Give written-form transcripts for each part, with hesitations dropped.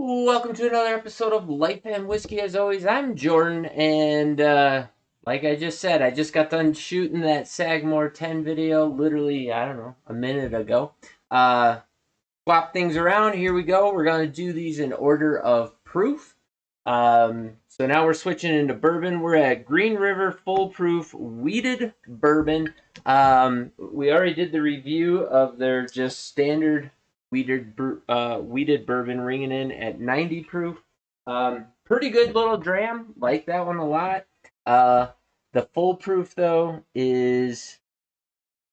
Welcome to another episode of Life and Whiskey. As always, I'm Jordan, and like I just said, I just got done shooting that Sagamore 10 video, literally, I don't know, a minute ago. Swap things around. Here we go. We're going to do these in order of proof. So now we're switching into bourbon. We're at Green River Full Proof Wheated Bourbon. We already did the review of their just standard wheated bourbon, ringing in at 90 proof. Pretty good little dram. Like that one a lot. The full proof, though, is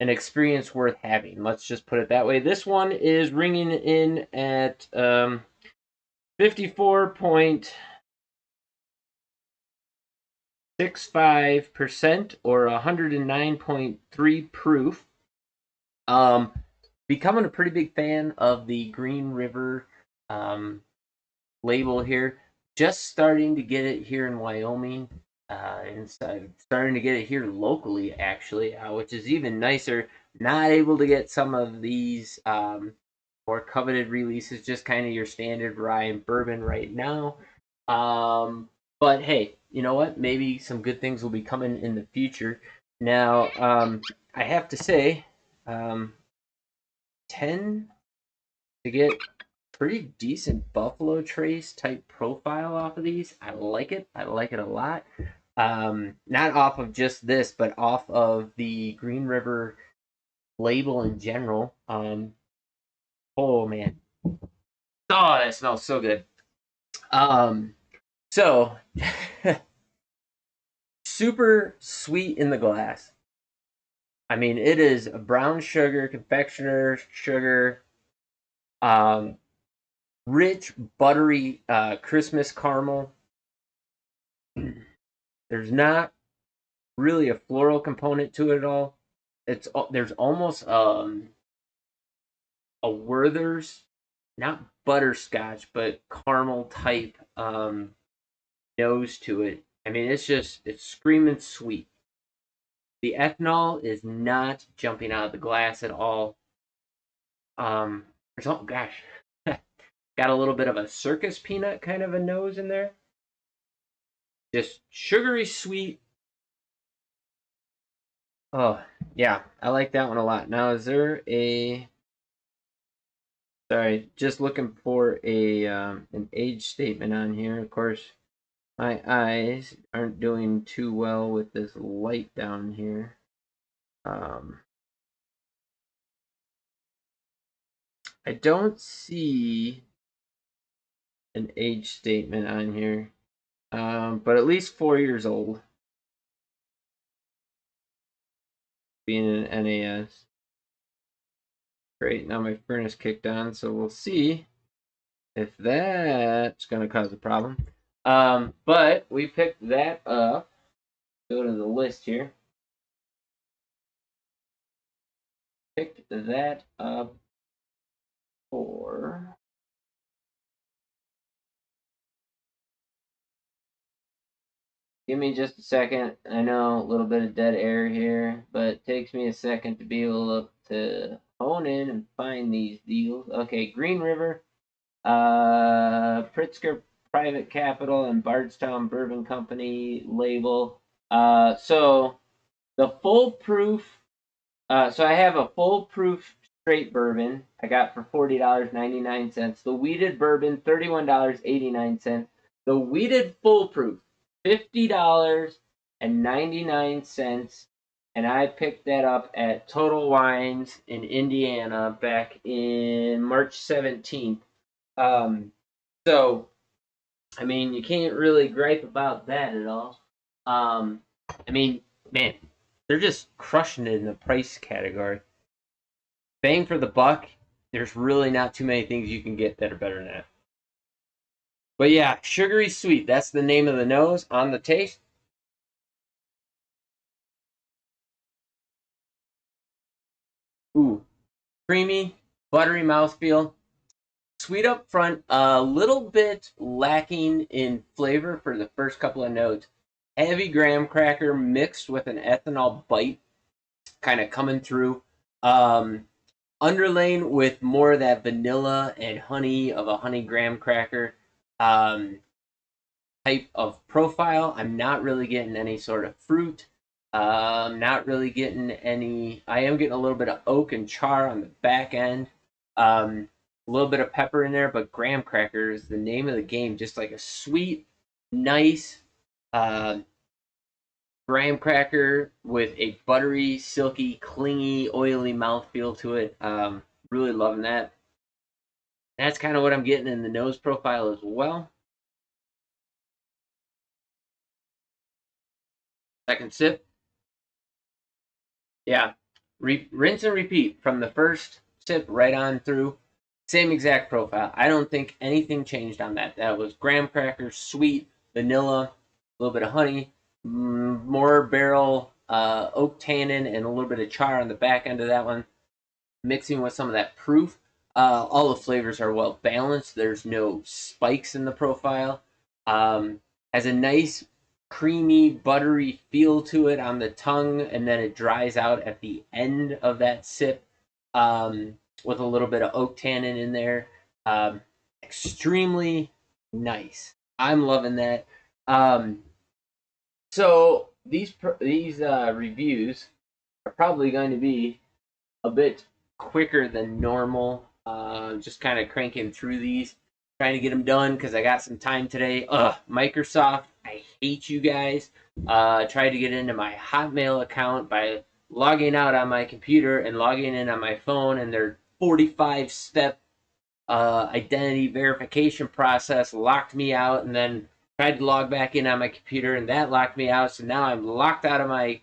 an experience worth having. Let's just put it that way. This one is ringing in at 54.65% or 109.3 proof. Becoming a pretty big fan of the Green River label here. Just starting to get it here in Wyoming, and starting to get it here locally, actually, which is even nicer. Not able to get some of these more coveted releases, just kind of your standard rye and bourbon right now. But hey, you know what? Maybe some good things will be coming in the future. Now, I have to say, tend to get pretty decent Buffalo Trace type profile off of these. I like it. I like it a lot. Not off of just this, but off of the Green River label in general. Oh man. Oh, that smells so good. So super sweet in the glass. I mean, it is brown sugar, confectioner sugar, rich, buttery Christmas caramel. There's not really a floral component to it at all. There's almost a Werther's, not butterscotch, but caramel type nose to it. I mean, it's screaming sweet. The ethanol is not jumping out of the glass at all. There's gosh, got a little bit of a circus peanut kind of a nose in there. Just sugary sweet. Oh yeah, I like that one a lot. Now, is there a? Sorry, just looking for a an age statement on here. Of course, my eyes aren't doing too well with this light down here. I don't see an age statement on here, but at least 4 years old, being an NAS. Great, now my furnace kicked on, so we'll see if that's going to cause a problem. But we picked that up. Go to the list here. Picked that up for give me just a second. I know a little bit of dead air here, but it takes me a second to be able to hone in and find these deals. Okay, Green River, Pritzker Private Capital, and Bardstown Bourbon Company label. So the full proof. So I have a full proof straight bourbon I got for $40.99. The wheated bourbon, $31.89. The wheated full proof, $50.99, and I picked that up at Total Wines in Indiana back in March 17th. So, I mean, you can't really gripe about that at all. I mean, man, they're just crushing it in the price category. Bang for the buck, there's really not too many things you can get that are better than that. But yeah, sugary sweet. That's the name of the nose. On the taste. Ooh, creamy, buttery mouthfeel. Sweet up front, a little bit lacking in flavor for the first couple of notes. Heavy graham cracker mixed with an ethanol bite kind of coming through. underlain with more of that vanilla and honey of a honey graham cracker type of profile. I'm not really getting any sort of fruit. Not really getting any. I am getting a little bit of oak and char on the back end. A little bit of pepper in there, but graham cracker is the name of the game. Just like a sweet, nice graham cracker with a buttery, silky, clingy, oily mouthfeel to it. Really loving that. That's kind of what I'm getting in the nose profile as well. Second sip. Yeah. Rinse and repeat from the first sip right on through. Same exact profile. I don't think anything changed on that. That was graham crackers, sweet, vanilla, a little bit of honey, more barrel oak tannin, and a little bit of char on the back end of that one, mixing with some of that proof. All the flavors are well balanced. There's no spikes in the profile. Has a nice creamy, buttery feel to it on the tongue, and then it dries out at the end of that sip with a little bit of oak tannin in there. Extremely nice. I'm loving that. So these reviews are probably going to be a bit quicker than normal. Just kind of cranking through these, trying to get them done because I got some time today. Microsoft, I hate you guys. Tried to get into my Hotmail account by logging out on my computer and logging in on my phone, and their 45-step identity verification process locked me out, and then tried to log back in on my computer, and that locked me out. So now I'm locked out of my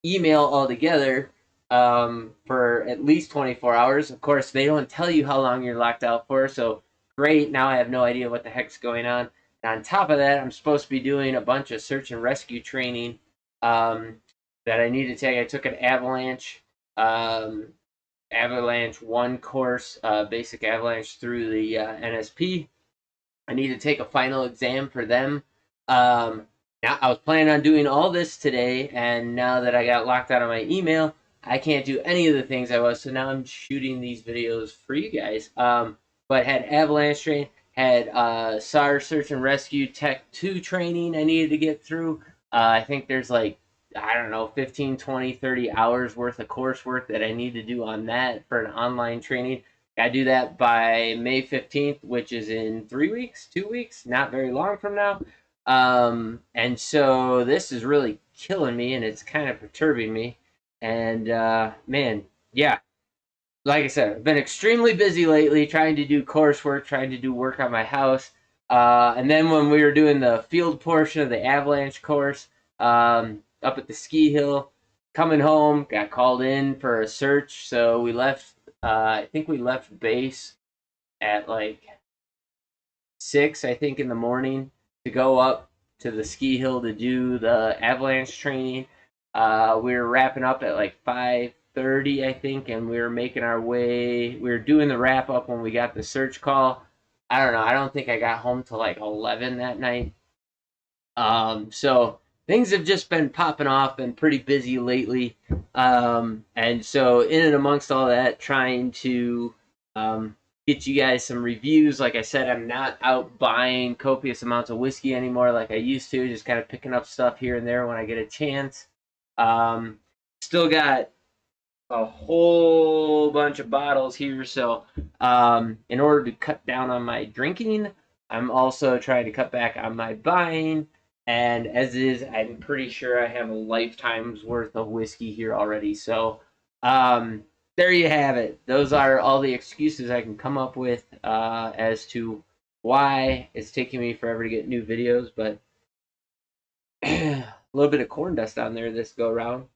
email altogether for at least 24 hours. Of course, they don't tell you how long you're locked out for, so great. Now I have no idea what the heck's going on. And on top of that, I'm supposed to be doing a bunch of search and rescue training that I need to take. I took an Avalanche 1 course, basic Avalanche through the NSP. I need to take a final exam for them. Now I was planning on doing all this today, and now that I got locked out of my email, I can't do any of the things I was. So now I'm shooting these videos for you guys. But had Avalanche training, had SAR Search and Rescue Tech 2 training I needed to get through. I think there's like, I don't know, 15, 20, 30 hours worth of coursework that I need to do on that for an online training. I do that by May 15th, which is in 3 weeks, 2 weeks, not very long from now. And so this is really killing me, and it's kind of perturbing me. And man, yeah, like I said, I've been extremely busy lately trying to do coursework, trying to do work on my house. And then when we were doing the field portion of the Avalanche course up at the ski hill, coming home, got called in for a search. So we left, I think we left base at like 6, I think, in the morning to go up to the ski hill to do the Avalanche training. We were wrapping up at like 5:30, I think, and we were making our way. We were doing the wrap up when we got the search call. I don't know. I don't think I got home till like 11 that night. So things have just been popping off, been pretty busy lately. And so in and amongst all that, trying to get you guys some reviews. Like I said, I'm not out buying copious amounts of whiskey anymore like I used to, just kind of picking up stuff here and there when I get a chance. Still got a whole bunch of bottles here, so in order to cut down on my drinking, I'm also trying to cut back on my buying. And as is, I'm pretty sure I have a lifetime's worth of whiskey here already. So there you have it. Those are all the excuses I can come up with as to why it's taking me forever to get new videos. But a little bit of corn dust on there this go round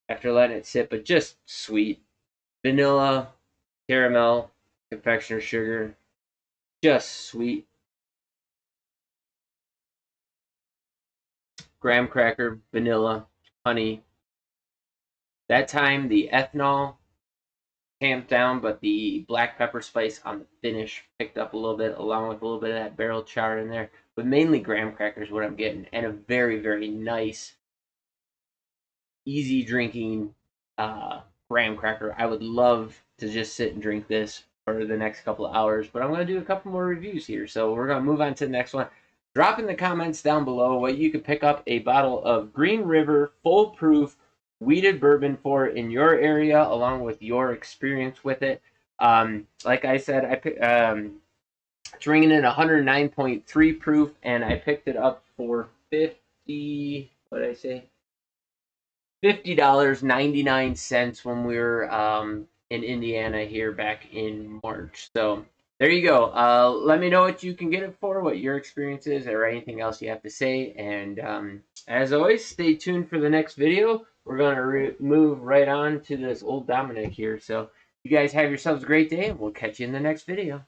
after letting it sit, but just sweet. Vanilla, caramel, confectioner sugar, just sweet. Graham cracker, vanilla, honey. That time the ethanol tamped down, but the black pepper spice on the finish picked up a little bit, along with a little bit of that barrel char in there. But mainly graham crackers, what I'm getting, and a very, very nice, easy drinking graham cracker. I would love to just sit and drink this for the next couple of hours. But I'm going to do a couple more reviews here. So we're going to move on to the next one. Drop in the comments down below what you could pick up a bottle of Green River Full Proof Wheated Bourbon for in your area, along with your experience with it. Like I said, it's ringing in 109.3 proof, and I picked it up for what did I say? $50.99 when we were in Indiana here back in March. So there you go. Let me know what you can get it for, what your experience is, or anything else you have to say. And as always, stay tuned for the next video. We're going to move right on to this Old Dominic here. So you guys have yourselves a great day, and we'll catch you in the next video.